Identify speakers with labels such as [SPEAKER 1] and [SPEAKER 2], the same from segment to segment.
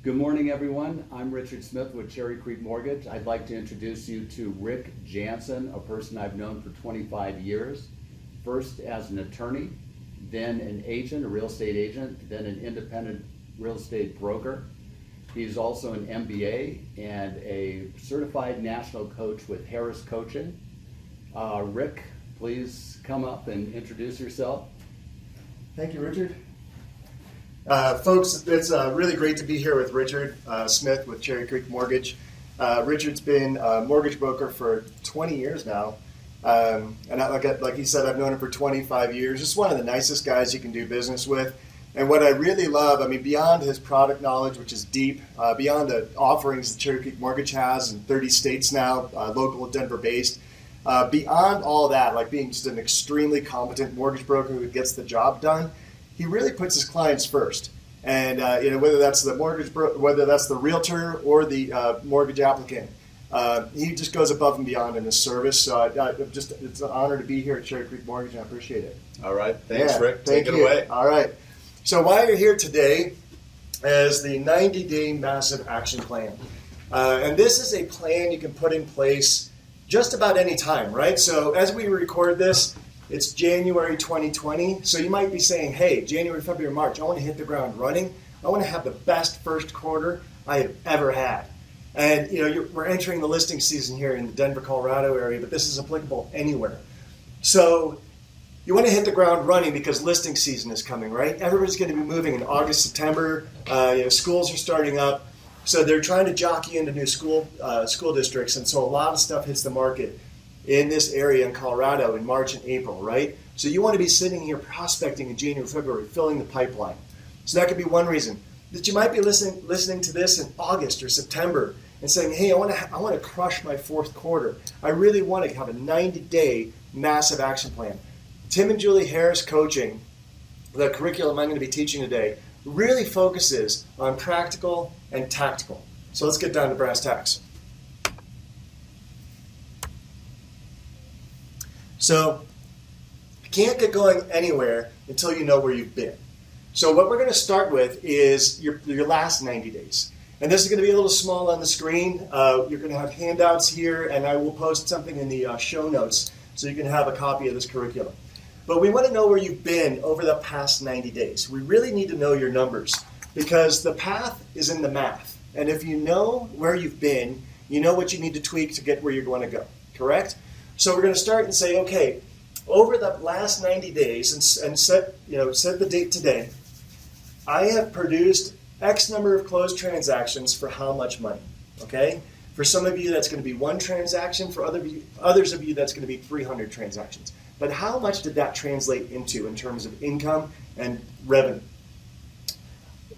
[SPEAKER 1] Good morning, everyone. I'm Richard Smith with Cherry Creek Mortgage. I'd like to introduce you to Rick Janson, a person I've known for 25 years. First as an attorney, then an agent, a real estate agent, then an independent real estate broker. He's also an MBA and a certified national coach with Harris Coaching. Rick, please come up and introduce yourself.
[SPEAKER 2] Thank you, Richard. Folks, it's really great to be here with Richard Smith with Cherry Creek Mortgage. Richard's been a mortgage broker for 20 years now. And like he said, I've known him for 25 years. Just one of the nicest guys you can do business with. And what I really love, beyond his product knowledge, which is deep, beyond the offerings that Cherry Creek Mortgage has in 30 states now, local Denver-based, beyond all that, like being just an extremely competent mortgage broker who gets the job done, he really puts his clients first. And whether that's the whether that's the realtor or the mortgage applicant, he just goes above and beyond in his service. So it's an honor to be here at Cherry Creek Mortgage, and I appreciate it.
[SPEAKER 3] All right, thanks, Rick.
[SPEAKER 2] Take
[SPEAKER 3] it away.
[SPEAKER 2] All right. So why you're here today is the 90-day massive action plan, and this is a plan you can put in place just about any time, right? So as we record this, it's January 2020, so you might be saying, hey, January, February, March, I want to hit the ground running. I want to have the best first quarter I have ever had. And we're entering the listing season here in the Denver, Colorado area, but this is applicable anywhere. So you want to hit the ground running because listing season is coming, right? Everybody's going to be moving in August, September. Schools are starting up. So they're trying to jockey into new school districts, and so a lot of stuff hits the market in this area in Colorado in March and April, right? So you want to be sitting here prospecting in January, February, filling the pipeline. So that could be one reason that you might be listening to this in August or September and saying, hey, I want to crush my fourth quarter. I really want to have a 90-day massive action plan. Tim and Julie Harris Coaching, the curriculum I'm going to be teaching today, really focuses on practical and tactical. So let's get down to brass tacks. So you can't get going anywhere until you know where you've been. So what we're going to start with is your last 90 days. And this is going to be a little small on the screen. You're going to have handouts here, and I will post something in the show notes so you can have a copy of this curriculum. But we want to know where you've been over the past 90 days. We really need to know your numbers because the path is in the math. And if you know where you've been, you know what you need to tweak to get where you're going to go, correct? So we're going to start and say, okay, over the last 90 days and set the date today, I have produced X number of closed transactions for how much money, okay? For some of you, that's going to be one transaction. For others of you, that's going to be 300 transactions. But how much did that translate into in terms of income and revenue?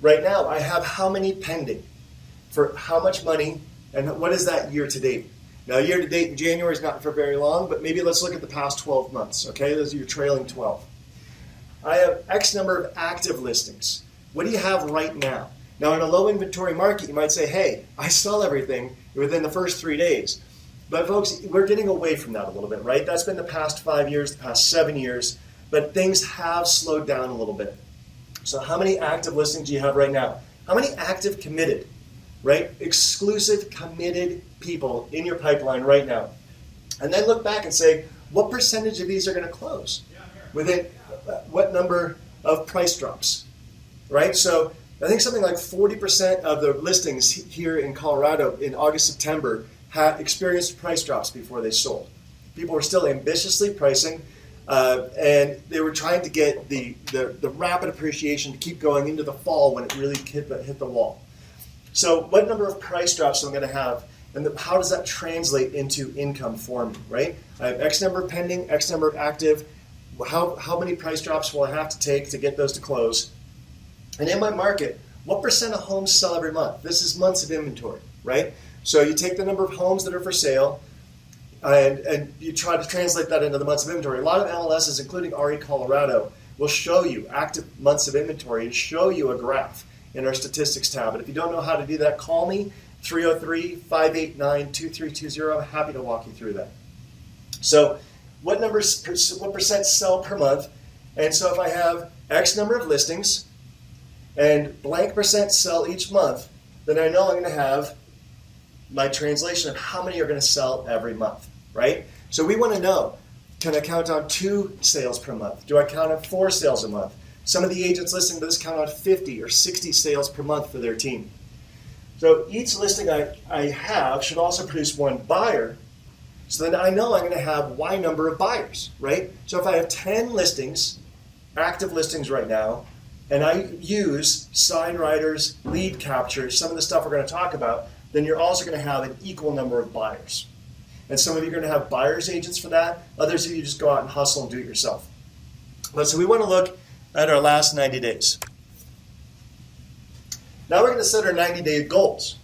[SPEAKER 2] Right now, I have how many pending for how much money, and what is that year to date? Now, year to date in January is not for very long, but maybe let's look at the past 12 months, okay? Those are your trailing 12. I have X number of active listings. What do you have right now? Now, in a low inventory market, you might say, hey, I sell everything within the first 3 days. But folks, we're getting away from that a little bit, right? That's been the past 5 years, the past 7 years, but things have slowed down a little bit. So how many active listings do you have right now? How many active committed, right? Exclusive committed people in your pipeline right now. And then look back and say, what percentage of these are going to close? Within what number of price drops, right? So I think something like 40% of the listings here in Colorado in August, September had experienced price drops before they sold. People were still ambitiously pricing, and they were trying to get the rapid appreciation to keep going into the fall when it really hit the wall. So what number of price drops am I going to have, and how does that translate into income for me, right? I have X number of pending, X number of active. How many price drops will I have to take to get those to close? And in my market, what percent of homes sell every month? This is months of inventory, right? So you take the number of homes that are for sale, and you try to translate that into the months of inventory. A lot of MLSs, including RE Colorado, will show you active months of inventory and show you a graph in our statistics tab. And if you don't know how to do that, call me, 303-589-2320. I'm happy to walk you through that. So what percent sell per month? And so if I have X number of listings and blank percent sell each month, then I know I'm going to have my translation of how many are going to sell every month, right? So we want to know, can I count on 2 sales per month? Do I count on 4 sales a month? Some of the agents listening to this count on 50 or 60 sales per month for their team. So each listing I have should also produce 1 buyer, so then I know I'm going to have Y number of buyers, right? So if I have 10 listings, active listings right now, and I use sign writers, lead capture, some of the stuff we're going to talk about, then you're also going to have an equal number of buyers. And some of you are going to have buyer's agents for that. Others of you just go out and hustle and do it yourself. But so we want to look at our last 90 days. Now we're going to set our 90-day goals.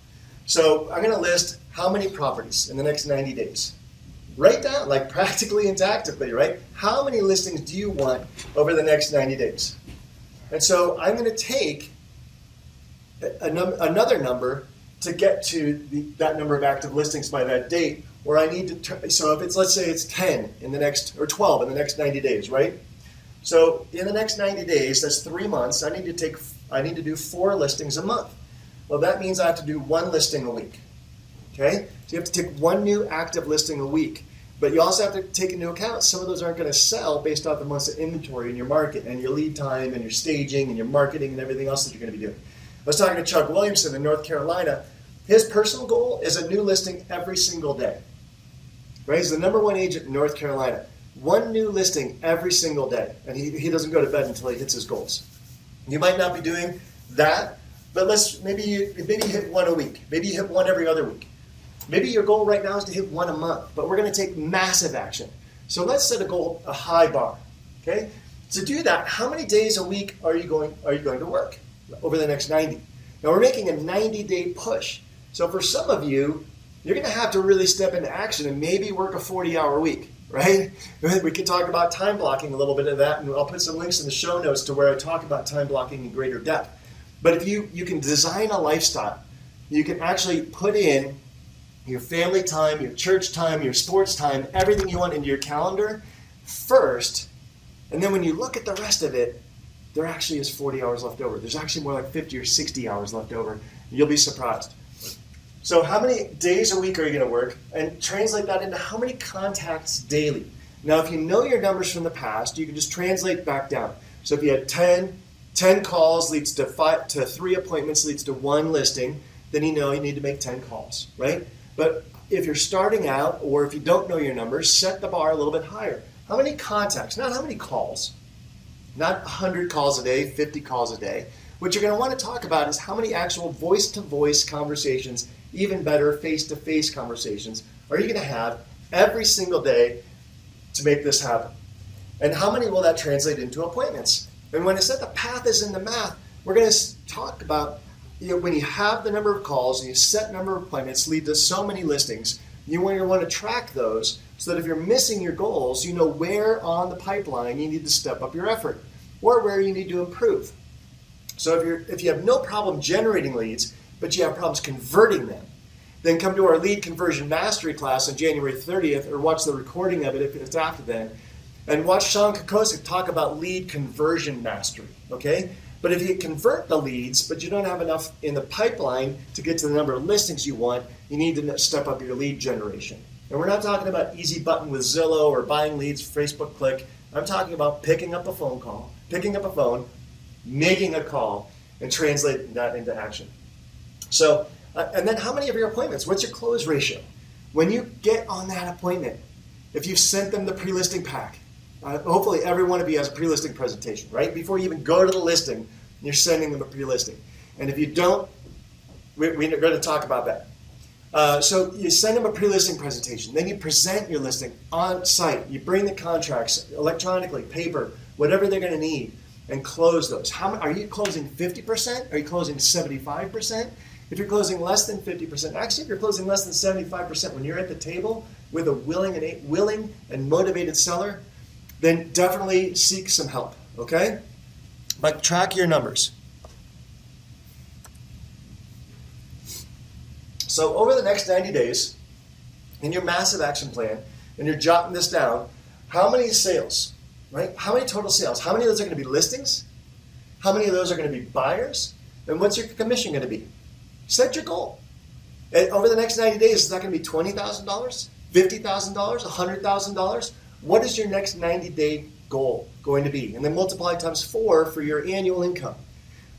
[SPEAKER 2] So I'm going to list how many properties in the next 90 days. Write down, like practically and tactically, right? How many listings do you want over the next 90 days? And so I'm going to take another number to get to that number of active listings by that date, where I need to, so if it's, let's say it's 10 in the next, or 12 in the next 90 days, right? So in the next 90 days, that's 3 months, I need to do 4 listings a month. Well, that means I have to do 1 listing a week, okay? So you have to take 1 new active listing a week. But you also have to take into account some of those aren't going to sell based off the months of inventory in your market and your lead time and your staging and your marketing and everything else that you're going to be doing. I was talking to Chuck Williamson in North Carolina. His personal goal is a new listing every single day. Right? He's the #1 agent in North Carolina. 1 new listing every single day. And he doesn't go to bed until he hits his goals. You might not be doing that, but maybe you hit 1 a week. Maybe you hit 1 every other week. Maybe your goal right now is to hit 1 a month, but we're going to take massive action. So let's set a goal, a high bar. Okay? To do that, how many days a week are you going to work over the next 90? Now we're making a 90-day push. So for some of you, you're going to have to really step into action and maybe work a 40-hour week, right? We can talk about time blocking a little bit of that, and I'll put some links in the show notes to where I talk about time blocking in greater depth. But if you can design a lifestyle, you can actually put in your family time, your church time, your sports time, everything you want into your calendar first, and then when you look at the rest of it, there actually is 40 hours left over. There's actually more like 50 or 60 hours left over. You'll be surprised. So how many days a week are you going to work? And translate that into how many contacts daily. Now, if you know your numbers from the past, you can just translate back down. So if you had 10 calls leads to 3 appointments leads to 1 listing, then you know you need to make 10 calls, right? But if you're starting out, or if you don't know your numbers, set the bar a little bit higher. How many contacts, not how many calls, not 100 calls a day, 50 calls a day. What you're going to want to talk about is how many actual voice-to-voice conversations, even better face-to-face conversations, are you going to have every single day to make this happen? And how many will that translate into appointments? And when I said the path is in the math, we're going to talk about, when you have the number of calls and you set number of appointments lead to so many listings, you want to track those so that if you're missing your goals, you know where on the pipeline you need to step up your effort or where you need to improve. So if you have no problem generating leads, but you have problems converting them, then come to our lead conversion mastery class on January 30th, or watch the recording of it if it's after then, and watch Sean Kokosic talk about lead conversion mastery, okay? But if you convert the leads, but you don't have enough in the pipeline to get to the number of listings you want, you need to step up your lead generation. And we're not talking about easy button with Zillow or buying leads, Facebook click. I'm talking about picking up a phone, making a call, and translating that into action. So, and then how many of your appointments? What's your close ratio? When you get on that appointment, if you've sent them the pre-listing pack, hopefully every one of you has a pre-listing presentation, right? Before you even go to the listing, you're sending them a pre-listing. And if you don't, we're going to talk about that. So you send them a pre-listing presentation. Then you present your listing on site. You bring the contracts electronically, paper, whatever they're going to need, and close those. Are you closing 50%? Are you closing 75%? If you're closing less than 50%, actually if you're closing less than 75% when you're at the table with a willing and motivated seller, then definitely seek some help, okay? But track your numbers. So over the next 90 days, in your massive action plan, and you're jotting this down, how many sales, right? How many total sales? How many of those are going to be listings? How many of those are going to be buyers? And what's your commission going to be? Set your goal. And over the next 90 days, is that going to be $20,000, $50,000, $100,000? What is your next 90-day goal going to be? And then multiply times 4 for your annual income.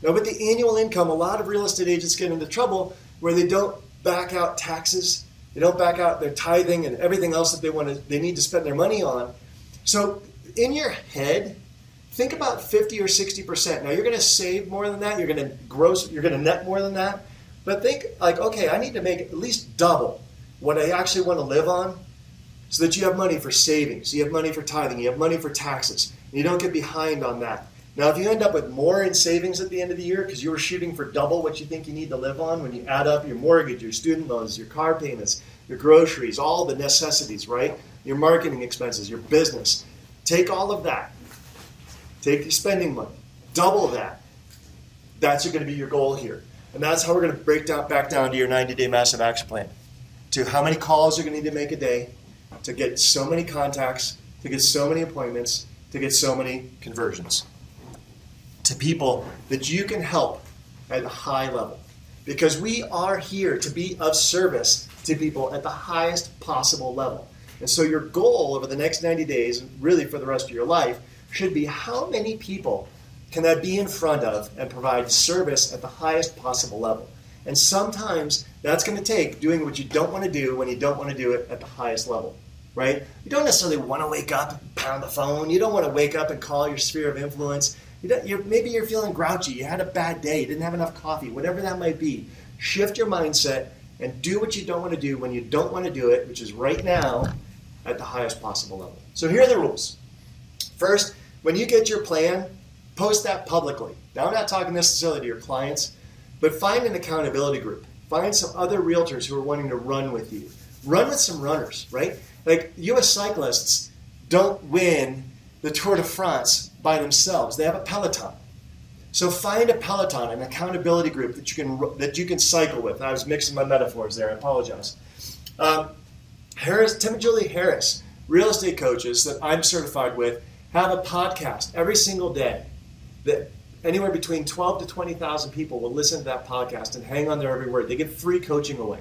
[SPEAKER 2] Now, with the annual income, a lot of real estate agents get into trouble where they don't back out taxes, they don't back out their tithing and everything else that they need to spend their money on. So in your head, think about 50 or 60%. Now, you're going to save more than that. You're going to net more than that. But think like, okay, I need to make at least double what I actually want to live on so that you have money for savings, you have money for tithing, you have money for taxes, and you don't get behind on that. Now, if you end up with more in savings at the end of the year because you were shooting for double what you think you need to live on, when you add up your mortgage, your student loans, your car payments, your groceries, all the necessities, right? Your marketing expenses, your business. Take all of that. Take your spending money. Double that. That's going to be your goal here. And that's how we're going to break back down to your 90-day massive action plan. To how many calls you're going to need to make a day, to get so many contacts, to get so many appointments, to get so many conversions. To people that you can help at a high level. Because we are here to be of service to people at the highest possible level. And so your goal over the next 90 days, and really for the rest of your life, should be how many people can I be in front of and provide service at the highest possible level? And sometimes that's going to take doing what you don't want to do when you don't want to do it at the highest level, right? You don't necessarily want to wake up and pound the phone. You don't want to wake up and call your sphere of influence. Maybe you're feeling grouchy. You had a bad day. You didn't have enough coffee, whatever that might be. Shift your mindset and do what you don't want to do when you don't want to do it, which is right now at the highest possible level. So here are the rules. First, when you get your plan, post that publicly. Now, I'm not talking necessarily to your clients, but find an accountability group. Find some other realtors who are wanting to run with you. Run with some runners, right? Like U.S. cyclists don't win the Tour de France by themselves. They have a peloton. So find a peloton, an accountability group that you can cycle with. I was mixing my metaphors there. I apologize. Tim and Julie Harris, real estate coaches that I'm certified with, have a podcast every single day that anywhere between 12 to 20,000 people will listen to that podcast and hang on their every word. They give free coaching away.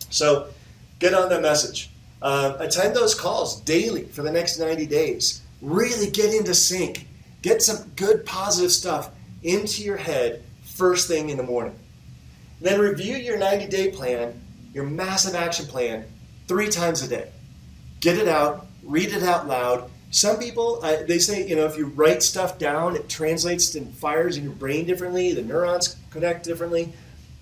[SPEAKER 2] So get on that message. Attend those calls daily for the next 90 days. Really get into sync. Get some good positive stuff into your head first thing in the morning. Then review your 90-day plan, your massive action plan, 3 times a day. Get it out, read it out loud. Some people, they say, if you write stuff down, it translates and fires in your brain differently. The neurons connect differently.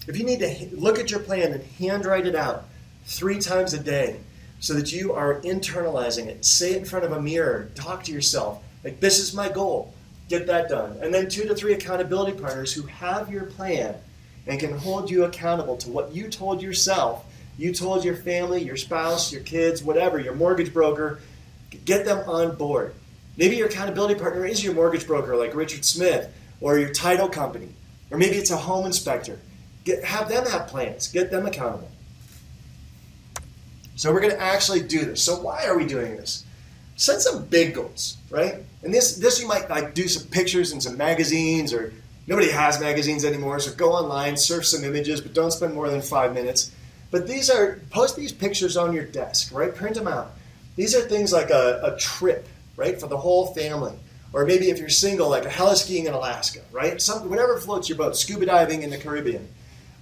[SPEAKER 2] If you need to look at your plan and handwrite it out 3 times a day so that you are internalizing it, say it in front of a mirror, talk to yourself, like, this is my goal. Get that done. And then 2 to 3 accountability partners who have your plan and can hold you accountable to what you told yourself, you told your family, your spouse, your kids, whatever, your mortgage broker. Get them on board. Maybe your accountability partner is your mortgage broker like Richard Smith, or your title company, or maybe it's a home inspector. Have them have plans. Get them accountable. So we're going to actually do this. So why are we doing this? Set some big goals, right? And this you might do some pictures in some magazines, or nobody has magazines anymore, so go online, surf some images, but don't spend more than 5 minutes. But post these pictures on your desk, right? Print them out. These are things like a trip, right, for the whole family. Or maybe if you're single, like a heli-skiing in Alaska, right? Whatever floats your boat, scuba diving in the Caribbean.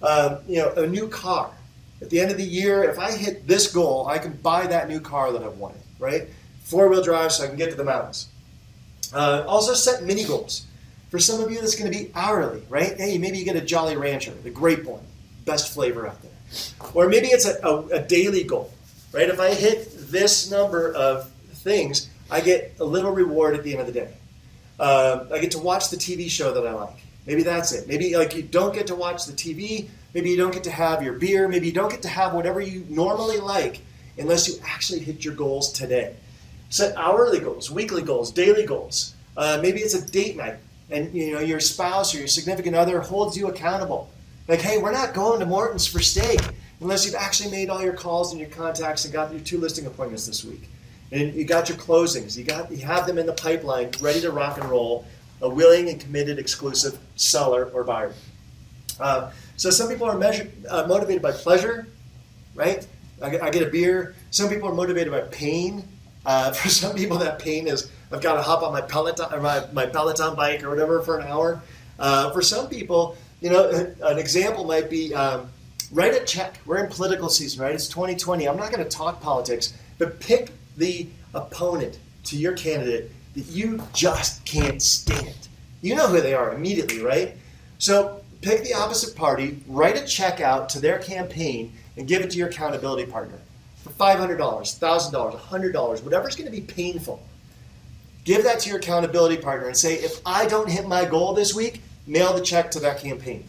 [SPEAKER 2] A new car. At the end of the year, if I hit this goal, I can buy that new car that I've wanted, right? 4-wheel drive so I can get to the mountains. Also set mini goals. For some of you, that's going to be hourly, right? Hey, maybe you get a Jolly Rancher, the grape one, best flavor out there. Or maybe it's a daily goal, right? If I hit this number of things, I get a little reward at the end of the day. I get to watch the TV show that I like. Maybe that's it. Maybe you don't get to watch the TV. Maybe you don't get to have your beer. Maybe you don't get to have whatever you normally like unless you actually hit your goals today. Set hourly goals, weekly goals, daily goals. Maybe it's a date night and your spouse or your significant other holds you accountable. Like, hey, we're not going to Morton's for steak unless you've actually made all your calls and your contacts and got your 2 listing appointments this week. And you got your closings. You have them in the pipeline, ready to rock and roll, a willing and committed exclusive seller or buyer. So some people are motivated by pleasure, right? I get a beer. Some people are motivated by pain. For some people, that pain is I've got to hop on my Peloton or my Peloton bike or whatever for an hour. For some people, an example might be write a check. We're in political season, right? It's 2020. I'm not going to talk politics, but pick the opponent to your candidate that you just can't stand. You know who they are immediately, right? So pick the opposite party, write a check out to their campaign, and give it to your accountability partner for $500, $1,000, $100, whatever's going to be painful. Give that to your accountability partner and say, if I don't hit my goal this week, mail the check to that campaign.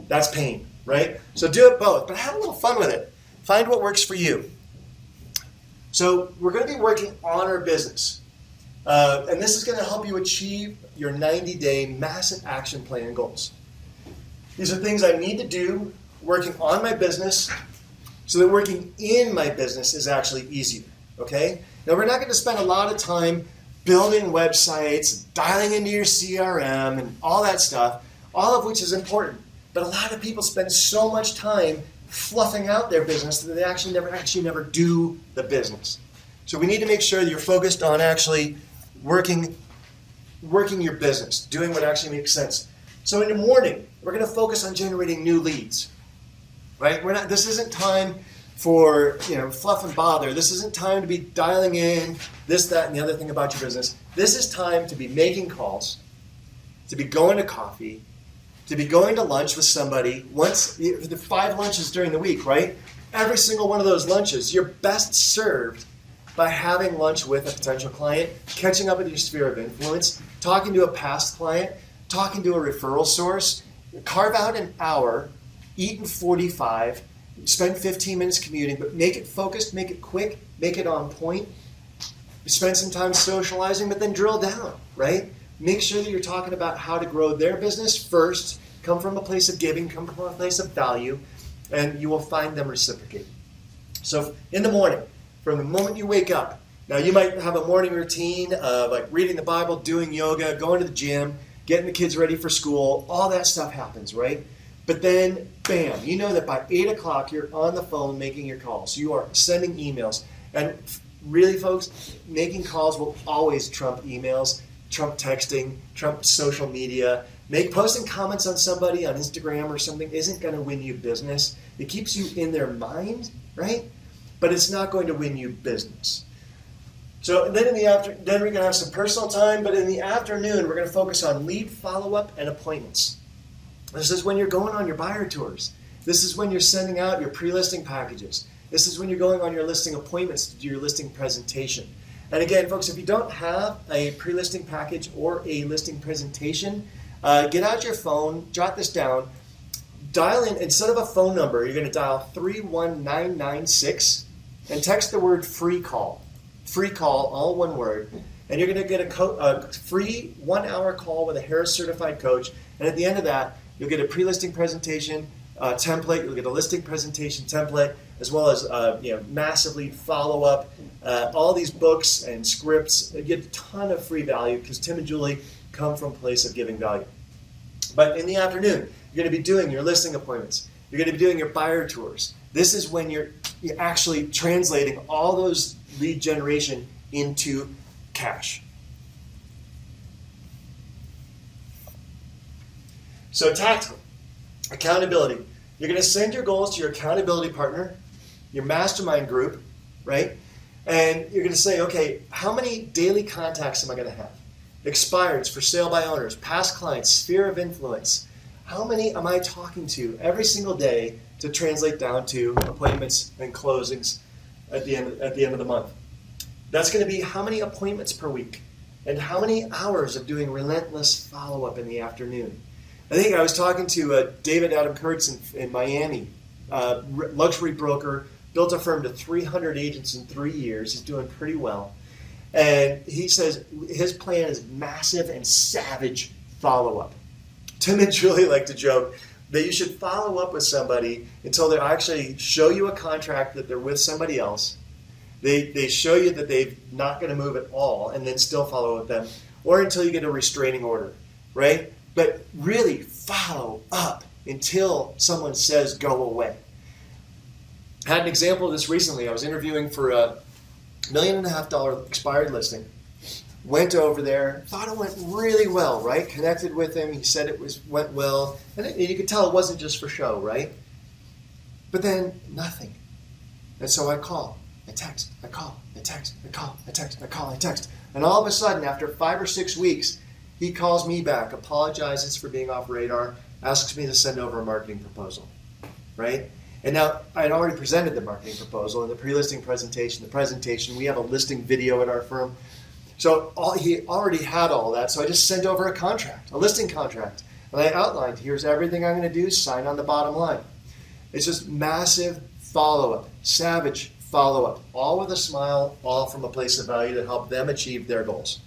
[SPEAKER 2] That's pain, right? So do it both, but have a little fun with it. Find what works for you. So we're going to be working on our business. And this is going to help you achieve your 90-day massive action plan and goals. These are things I need to do working on my business so that working in my business is actually easier, okay? Now, we're not going to spend a lot of time building websites, dialing into your CRM, and all that stuff, all of which is important. But a lot of people spend so much time fluffing out their business that they actually never do the business. So we need to make sure that you're focused on actually working your business, doing what actually makes sense. So in the morning, we're going to focus on generating new leads, right? This isn't time for fluff and bother. This isn't time to be dialing in this, that, and the other thing about your business. This is time to be making calls, to be going to coffee, to be going to lunch with somebody. The 5 lunches during the week, right? Every single one of those lunches, you're best served by having lunch with a potential client, catching up with your sphere of influence, talking to a past client, talking to a referral source. Carve out an hour, eat in 45, spend 15 minutes commuting, but make it focused, make it quick, make it on point. Spend some time socializing, but then drill down, right? Make sure that you're talking about how to grow their business first, come from a place of giving, come from a place of value, and you will find them reciprocate. So in the morning, from the moment you wake up, now you might have a morning routine of like reading the Bible, doing yoga, going to the gym, getting the kids ready for school, all that stuff happens, right? But then, bam, you know that by 8 o'clock you're on the phone making your calls. You are sending emails. And really, folks, making calls will always trump emails, trump texting, trump social media. Posting comments on somebody on Instagram or something isn't going to win you business. It keeps you in their mind, right? But it's not going to win you business. So then then we're going to have some personal time, but in the afternoon, we're going to focus on lead follow-up and appointments. This is when you're going on your buyer tours. This is when you're sending out your pre-listing packages. This is when you're going on your listing appointments to do your listing presentation. And again, folks, if you don't have a pre-listing package or a listing presentation, get out your phone, jot this down, dial in, instead of a phone number, you're going to dial 31996 and text the word FREECALL. FREECALL, all one word. And you're going to get a free 1-hour call with a Harris certified coach. And at the end of that, you'll get a pre-listing presentation template. You'll get a listing presentation template, as well as massive lead follow-up, all these books and scripts. You get a ton of free value because Tim and Julie come from a place of giving value. But in the afternoon, you're going to be doing your listing appointments. You're going to be doing your buyer tours. This is when you're actually translating all those lead generation into cash. So tactical, accountability. You're going to send your goals to your accountability partner, your mastermind group, right? And you're going to say, okay, how many daily contacts am I going to have? Expireds, for sale by owners, past clients, sphere of influence. How many am I talking to every single day to translate down to appointments and closings at the end of the month? That's going to be how many appointments per week and how many hours of doing relentless follow-up in the afternoon. I think I was talking to David Adam Kurtz in Miami, luxury broker, built a firm to 300 agents in 3 years. He's doing pretty well. And he says his plan is massive and savage follow-up. Tim and Julie like to joke that you should follow up with somebody until they actually show you a contract that they're with somebody else. They show you that they're not going to move at all and then still follow with them, or until you get a restraining order, right? But really follow up. until someone says go away. I had an example of this recently. I was interviewing for a $1.5 million expired listing. Went over there, thought it went really well, right? Connected with him. He said went well. And you could tell it wasn't just for show, right? But then nothing. And so I call, I text, I call, I text, I call, I text, I call, I text. And all of a sudden, after 5 or 6 weeks, he calls me back, apologizes for being off radar, asks me to send over a marketing proposal, right? And now, I had already presented the marketing proposal in the pre-listing presentation. We have a listing video at our firm. So he already had all that, so I just sent over a listing contract. And I outlined, here's everything I'm going to do, sign on the bottom line. It's just massive follow-up, savage follow-up, all with a smile, all from a place of value to help them achieve their goals.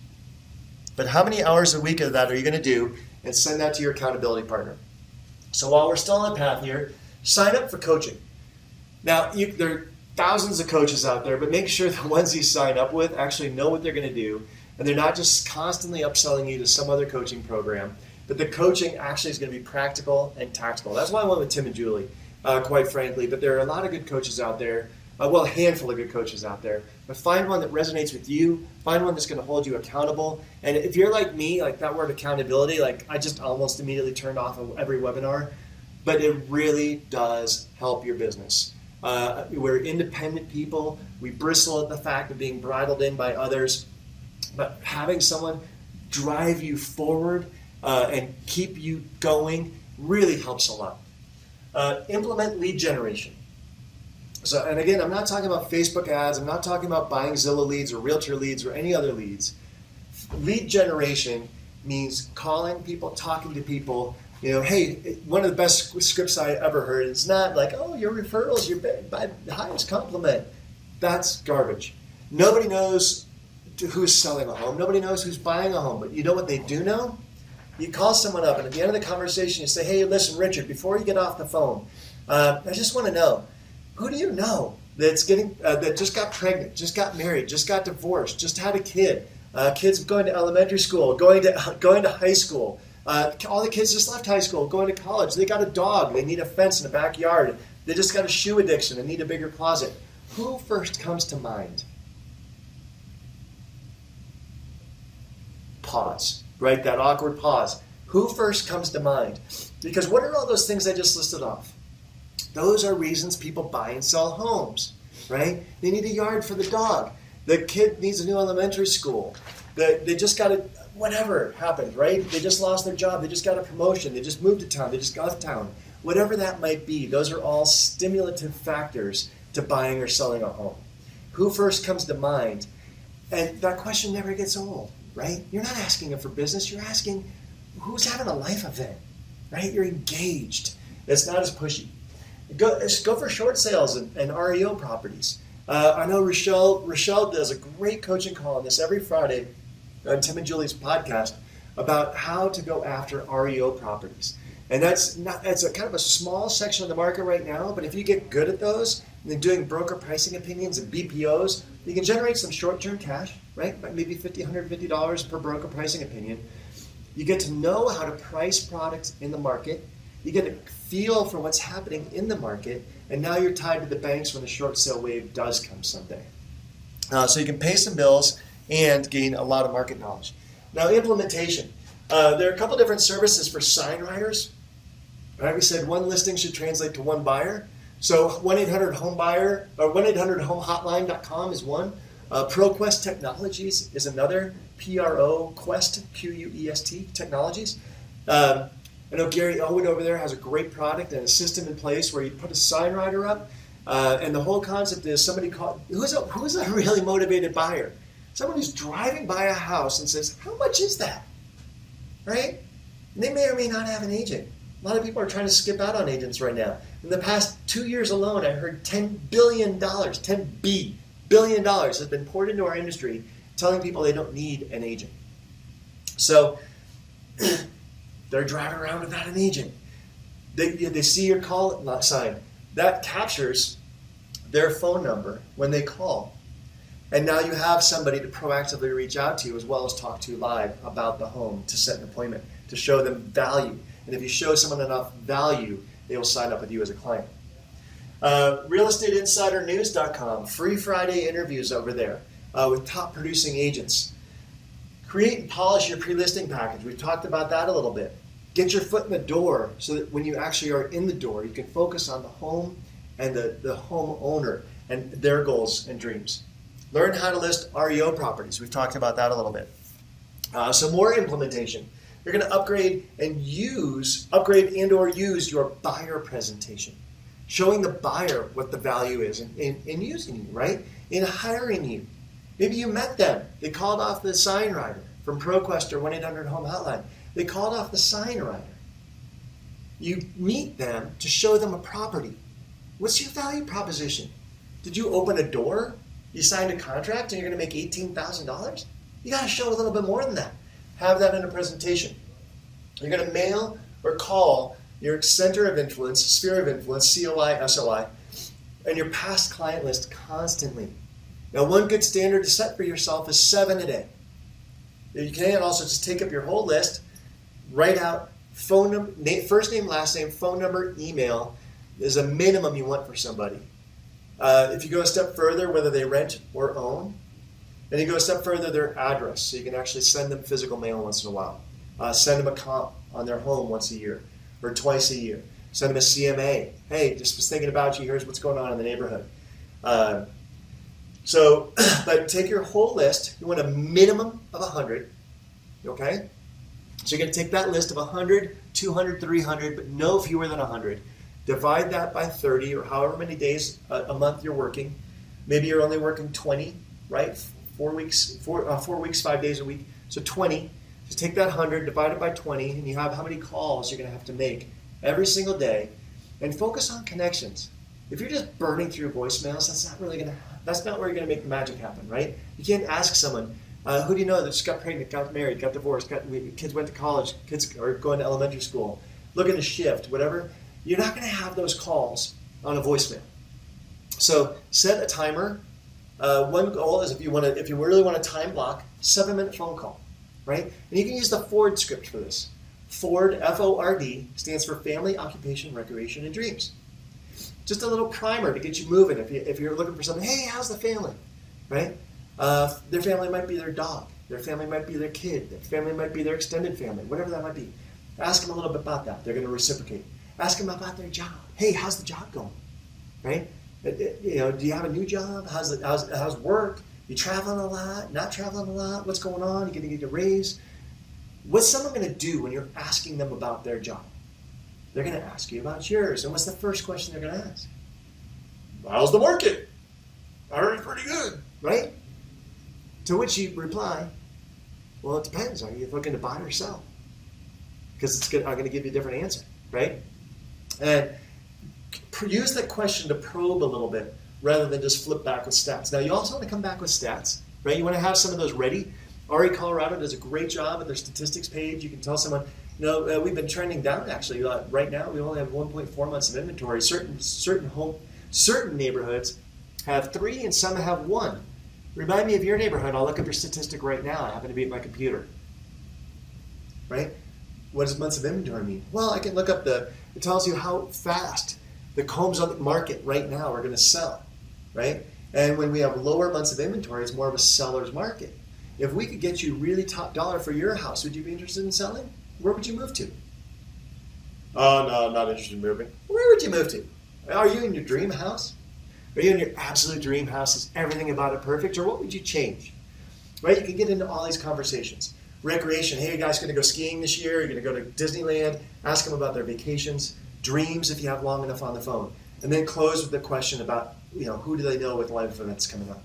[SPEAKER 2] But how many hours a week of that are you going to do and send that to your accountability partner? So while we're still on the path here, sign up for coaching. Now, there are thousands of coaches out there, but make sure the ones you sign up with actually know what they're going to do, and they're not just constantly upselling you to some other coaching program, but the coaching actually is going to be practical and tactical. That's why I went with Tim and Julie, quite frankly, but there are a lot of good coaches out there, a handful of good coaches out there, but find one that resonates with you, find one that's going to hold you accountable, and if you're like me, like that word accountability, like I just almost immediately turned off of every webinar, but it really does help your business. We're independent people. We bristle at the fact of being bridled in by others, but having someone drive you forward and keep you going really helps a lot. Implement lead generation. So, and again, I'm not talking about Facebook ads. I'm not talking about buying Zillow leads or Realtor leads or any other leads. Lead generation means calling people, talking to people. You know, hey, one of the best scripts I ever heard, it's not like, oh, your referrals, your highest compliment. That's garbage. Nobody knows who's selling a home. Nobody knows who's buying a home. But you know what they do know? You call someone up, and at the end of the conversation, you say, hey, listen, Richard, before you get off the phone, I just want to know, who do you know that's that just got pregnant, just got married, just got divorced, just had a kid, kids going to elementary school, going to high school, all the kids just left high school, going to college, they got a dog, they need a fence in the backyard, they just got a shoe addiction and need a bigger closet. Who first comes to mind? Pause, right? That awkward pause. Who first comes to mind? Because what are all those things I just listed off? Those are reasons people buy and sell homes, right? They need a yard for the dog. The kid needs a new elementary school. They just got whatever happened, right? They just lost their job. They just got a promotion. They just moved to town. They just got to town. Whatever that might be, those are all stimulative factors to buying or selling a home. Who first comes to mind? And that question never gets old, right? You're not asking them for business. You're asking who's having a life event, right? You're engaged. It's not as pushy. Go for short sales and REO properties. I know Rochelle does a great coaching call on this every Friday on Tim and Julie's podcast about how to go after REO properties. And that's a kind of a small section of the market right now, but if you get good at those, and then doing broker pricing opinions and BPOs, you can generate some short-term cash, right? Maybe $50, $150 per broker pricing opinion. You get to know how to price products in the market. You get a feel for what's happening in the market, and now you're tied to the banks when the short sale wave does come someday. So you can pay some bills and gain a lot of market knowledge. Now, implementation. There are a couple different services for sign writers. Right? We said one listing should translate to one buyer. So 1-800-HOME-BUYER or 1-800-HOME-HOTLINE.com is one. ProQuest Technologies is another. PRO-Quest, Q-U-E-S-T, Technologies. I know Gary Elwood over there has a great product and a system in place where you put a sign writer up, and the whole concept is somebody who's a really motivated buyer? Someone who's driving by a house and says, how much is that? Right? And they may or may not have an agent. A lot of people are trying to skip out on agents right now. In the past 2 years alone, I heard $10 billion has been poured into our industry telling people they don't need an agent. So they're driving around without an agent. They see your call sign. That captures their phone number when they call. And now you have somebody to proactively reach out to as well as talk to live about the home, to set an appointment, to show them value. And if you show someone enough value, they will sign up with you as a client. RealEstateInsiderNews.com, free Friday interviews over there with top producing agents. Create and polish your pre-listing package. We've talked about that a little bit. Get your foot in the door so that when you actually are in the door, you can focus on the home and the homeowner and their goals and dreams. Learn how to list REO properties. We've talked about that a little bit. Some more implementation. You're going to upgrade and or use your buyer presentation. Showing the buyer what the value is in using you, right? In hiring you. Maybe you met them. They called off the sign rider from ProQuest or 1-800-HOME hotline. They called off the sign rider. You meet them to show them a property. What's your value proposition? Did you open a door? You signed a contract and you're going to make $18,000? You got to show a little bit more than that. Have that in a presentation. You're going to mail or call your center of influence, sphere of influence, COI, SOI, and your past client list constantly. Now, one good standard to set for yourself is 7 a day. You can also just take up your whole list, write out phone number, first name, last name, phone number, email is a minimum you want for somebody. If you go a step further, whether they rent or own, and you go a step further, their address, so you can actually send them physical mail once in a while. Send them a comp on their home once a year or twice a year. Send them a CMA. Hey, just was thinking about you. Here's what's going on in the neighborhood. But take your whole list. You want a minimum of 100, okay? So you're going to take that list of 100, 200, 300, but no fewer than 100. Divide that by 30 or however many days a month you're working. Maybe you're only working 20, right? 4 weeks, 5 days a week. So 20. Just take that 100, divide it by 20, and you have how many calls you're going to have to make every single day, and focus on connections. If you're just burning through voicemails, that's not where you're going to make the magic happen, right? You can't ask someone, who do you know that just got pregnant, got married, got divorced, kids went to college, kids are going to elementary school, looking to shift, whatever. You're not going to have those calls on a voicemail. So set a timer. One goal is if you really want a time block, 7-minute phone call, right? And you can use the Ford script for this. Ford, F-O-R-D, stands for Family, Occupation, Recreation, and Dreams. Just a little primer to get you moving. If you're looking for something, hey, how's the family, right? Their family might be their dog. Their family might be their kid. Their family might be their extended family, whatever that might be. Ask them a little bit about that. They're going to reciprocate. Ask them about their job. Hey, how's the job going, right? Do you have a new job? How's work? You traveling a lot? Not traveling a lot? What's going on? You going to get a raise? What's someone going to do when you're asking them about their job? They're going to ask you about yours. And what's the first question they're going to ask? How's the market? I heard it's pretty good, right? To which you reply, well, it depends. Are you looking to buy or sell? Because I'm going to give you a different answer, right? And use that question to probe a little bit rather than just flip back with stats. Now, you also want to come back with stats, right? You want to have some of those ready. RE Colorado does a great job at their statistics page. You can tell someone, we've been trending down actually. Right now, we only have 1.4 months of inventory. Certain neighborhoods have 3 and some have 1. Remind me of your neighborhood. I'll look up your statistic right now. I happen to be at my computer. Right? What does months of inventory mean? Well, I can look up it tells you how fast the homes on the market right now are going to sell. Right? And when we have lower months of inventory, it's more of a seller's market. If we could get you really top dollar for your house, would you be interested in selling? Where would you move to? Oh, no, I'm not interested in moving. Where would you move to? Are you in your dream house? Are you in your absolute dream house? Is everything about it perfect? Or what would you change? Right? You can get into all these conversations. Recreation. Hey, you guys going to go skiing this year? You're going to go to Disneyland? Ask them about their vacations. Dreams, if you have long enough on the phone. And then close with the question about, who do they know with life events coming up?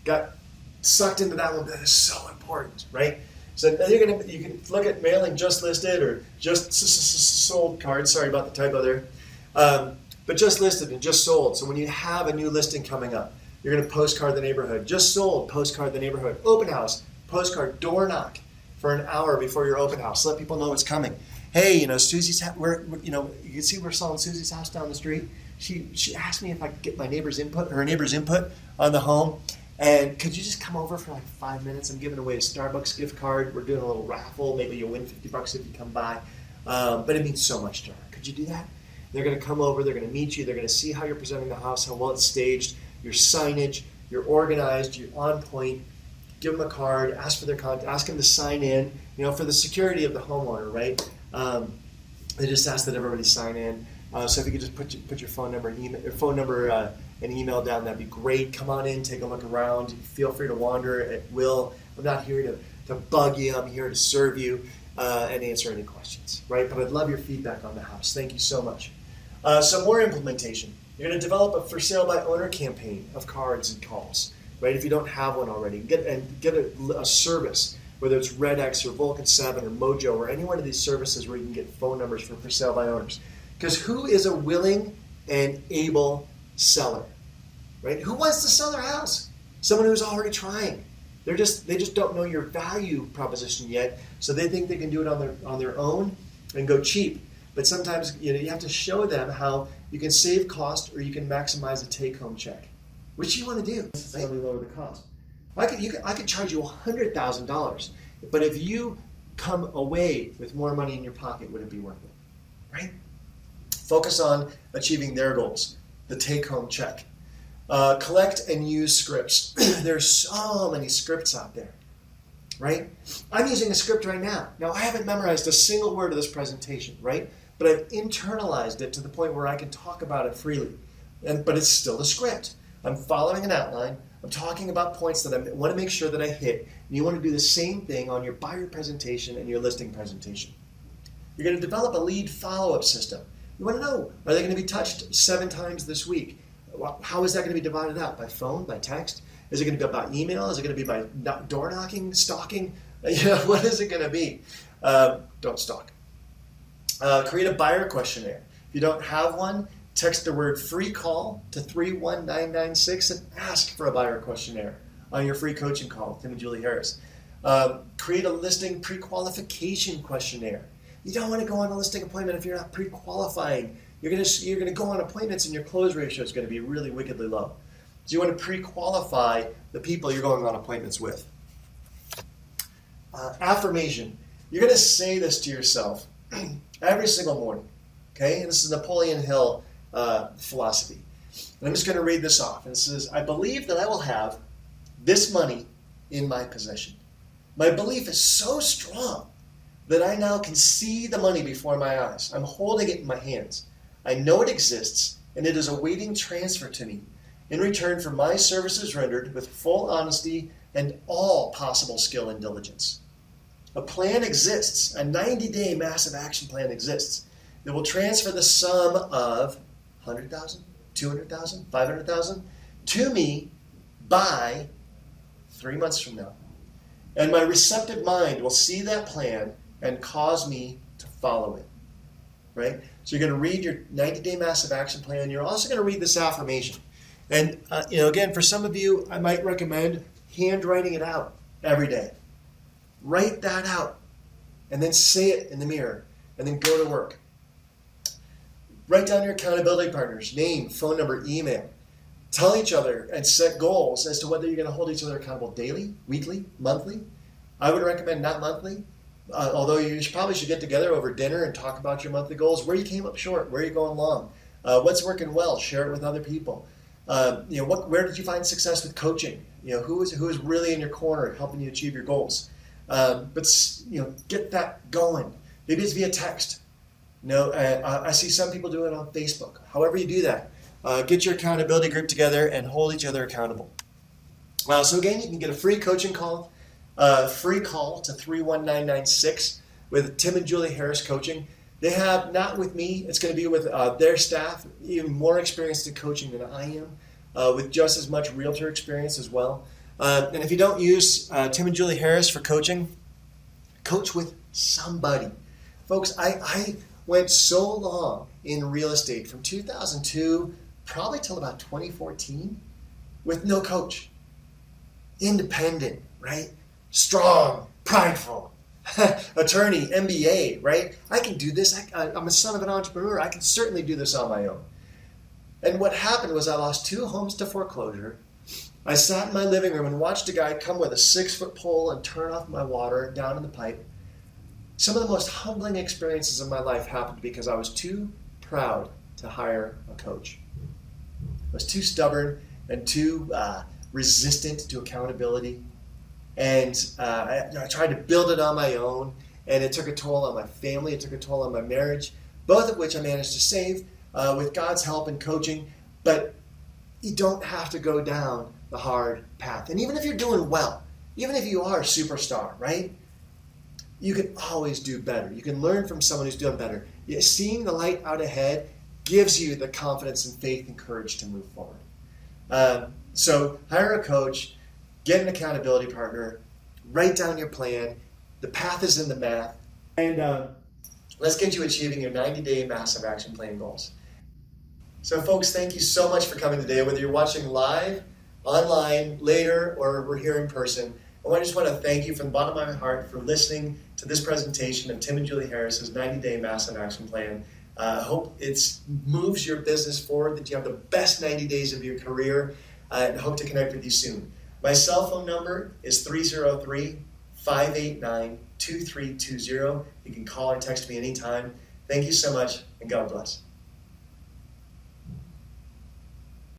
[SPEAKER 2] Got sucked into that one. That is so important, right? So you can look at mailing just listed or just sold cards. Sorry about the typo there. But just listed and just sold. So when you have a new listing coming up, you're going to postcard the neighborhood. Just sold, postcard the neighborhood. Open house, postcard, door knock for an hour before your open house. Let people know what's coming. Hey, Susie's, you can see we're selling Susie's house down the street. She asked me if I could get her neighbor's input on the home. And could you just come over for like 5 minutes? I'm giving away a Starbucks gift card. We're doing a little raffle. Maybe you'll win $50 if you come by. But it means so much to her. Could you do that? They're going to come over. They're going to meet you. They're going to see how you're presenting the house, how well it's staged, your signage, you're organized, you're on point. Give them a card. Ask for their contact. Ask them to sign in. For the security of the homeowner, right? They just ask that everybody sign in. So if you could just put your phone number and email down, that'd be great. Come on in, take a look around. Feel free to wander at will. I'm not here to bug you. I'm here to serve you and answer any questions, right? But I'd love your feedback on the house. Thank you so much. Some more implementation. You're going to develop a for sale by owner campaign of cards and calls, right? If you don't have one already, get a service, whether it's RedX or Vulcan 7 or Mojo or any one of these services where you can get phone numbers for sale by owners. Because who is a willing and able seller, right? Who wants to sell their house? Someone who's already trying. They just don't know your value proposition yet, so they think they can do it on their own and go cheap. But sometimes you have to show them how you can save cost or you can maximize a take-home check. Which you want to do? Necessarily lower the cost. I could charge you $100,000, but if you come away with more money in your pocket, would it be worth it? Right? Focus on achieving their goals. The take-home check. Collect and use scripts. There's so many scripts out there, right? I'm using a script right now. Now, I haven't memorized a single word of this presentation, right? But I've internalized it to the point where I can talk about it freely. But it's still a script. I'm following an outline. I'm talking about points that I want to make sure that I hit. And you want to do the same thing on your buyer presentation and your listing presentation. You're going to develop a lead follow-up system. You want to know, are they going to be touched 7 times this week? How is that going to be divided out? By phone, by text? Is it going to be by email? Is it going to be by door knocking, stalking? What is it going to be? Don't stalk. Create a buyer questionnaire. If you don't have one, text the word FREECALL to 31996 and ask for a buyer questionnaire on your free coaching call with Tim and Julie Harris. Create a listing pre-qualification questionnaire. You don't want to go on a listing appointment if you're not pre-qualifying. You're going to go on appointments and your close ratio is going to be really wickedly low. So you want to pre-qualify the people you're going on appointments with. Affirmation. You're going to say this to yourself every single morning. Okay? And this is Napoleon Hill philosophy. And I'm just going to read this off. And it says, I believe that I will have this money in my possession. My belief is so strong that I now can see the money before my eyes. I'm holding it in my hands. I know it exists, and it is awaiting transfer to me in return for my services rendered with full honesty and all possible skill and diligence. A plan exists, a 90-day massive action plan exists that will transfer the sum of 100,000, 200,000, 500,000 to me by 3 months from now. And my receptive mind will see that plan and cause me to follow it, right? So you're going to read your 90-day massive action plan. You're also going to read this affirmation. And, again, for some of you, I might recommend handwriting it out every day. Write that out and then say it in the mirror and then go to work. Write down your accountability partners, name, phone number, email. Tell each other and set goals as to whether you're going to hold each other accountable daily, weekly, monthly. I would recommend not monthly. Although you probably should get together over dinner and talk about your monthly goals, where you came up short, where you're going long, what's working well, share it with other people. Where did you find success with coaching? Who is really in your corner helping you achieve your goals? Get that going. Maybe it's via text. I see some people do it on Facebook. However you do that, get your accountability group together and hold each other accountable. So again, you can get a free coaching call. Free call to 31996 with Tim and Julie Harris Coaching. They have, not with me, it's going to be with their staff, even more experienced in coaching than I am, with just as much realtor experience as well. And if you don't use Tim and Julie Harris for coaching, coach with somebody. Folks, I went so long in real estate from 2002 probably till about 2014 with no coach. Independent, right? Strong, prideful, attorney, MBA, right? I can do this. I'm a son of an entrepreneur. I can certainly do this on my own. And what happened was I lost 2 homes to foreclosure. I sat in my living room and watched a guy come with a 6-foot pole and turn off my water down in the pipe. Some of the most humbling experiences of my life happened because I was too proud to hire a coach. I was too stubborn and too resistant to accountability. And I tried to build it on my own, and it took a toll on my family, it took a toll on my marriage, both of which I managed to save with God's help and coaching. But you don't have to go down the hard path. And even if you're doing well, even if you are a superstar, right? You can always do better. You can learn from someone who's doing better. Seeing the light out ahead gives you the confidence and faith and courage to move forward. So hire a coach, get an accountability partner, write down your plan. The path is in the math. And let's get you achieving your 90-day massive action plan goals. So folks, thank you so much for coming today, whether you're watching live, online, later, or we're here in person. I just want to thank you from the bottom of my heart for listening to this presentation of Tim and Julie Harris's 90-day massive action plan. I hope it moves your business forward, that you have the best 90 days of your career, and hope to connect with you soon. My cell phone number is 303-589-2320. You can call or text me anytime. Thank you so much, and God bless.